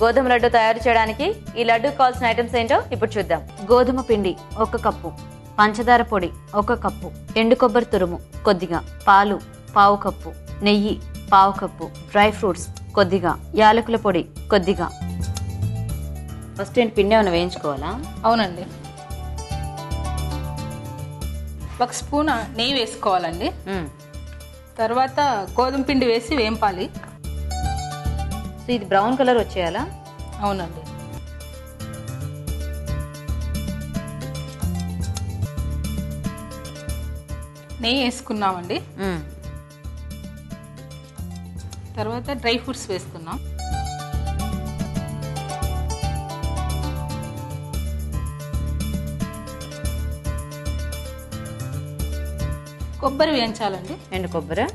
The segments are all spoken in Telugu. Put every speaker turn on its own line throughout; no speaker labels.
గోధుమ లడ్డు తయారు చేయడానికి ఈ లడ్డు కావాల్సిన ఐటమ్స్ ఏంటో ఇప్పుడు చూద్దాం. గోధుమ పిండి 1 కప్పు, పంచదార పొడి 1 కప్పు, ఎండు కొబ్బరి తురుము కొద్దిగా, పాలు 1/2 కప్పు, నెయ్యి 1/2 కప్పు, డ్రై ఫ్రూట్స్ కొద్దిగా, యాలకుల పొడి కొద్దిగా. ఫస్ట్ ఏంటి పిండి ఏమైనా వేయించుకోవాలా?
అవునండి. 1 స్పూన్ నెయ్యి వేసుకోవాలండి. తర్వాత గోధుమ పిండి వేసి వేంపాలి.
ఇది బ్రౌన్ కలర్ వచ్చేయాలా?
అవునండి. నెయ్యి వేసుకున్నామండి. తర్వాత డ్రై ఫ్రూట్స్ వేస్తున్నాం. కొబ్బరి వేయించాలండి.
ఎండు కొబ్బరి,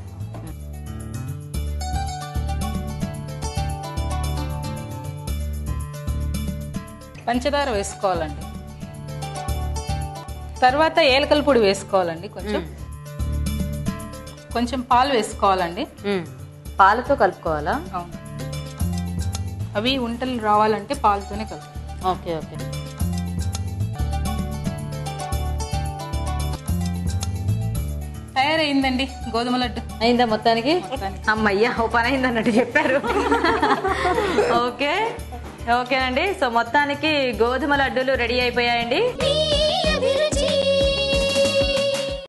పంచదార వేసుకోవాలండి. తర్వాత ఏలకల పొడి వేసుకోవాలండి. కొంచెం పాలు వేసుకోవాలండి.
పాలతో కలుపుకోవాలా?
అవును. అవి ఉంటలు రావాలంటే పాలతోనే కలుపు.
Okay okay.
తయారైందండి గోధుమ లడ్డు.
అయిందా మొత్తానికి? అమ్మయ్యా, ఓ పని అయింది అన్నట్టు చెప్పారు. ఓకే ఓకేనండి. సో మొత్తానికి గోధుమ లడ్డూలు రెడీ అయిపోయాయండి.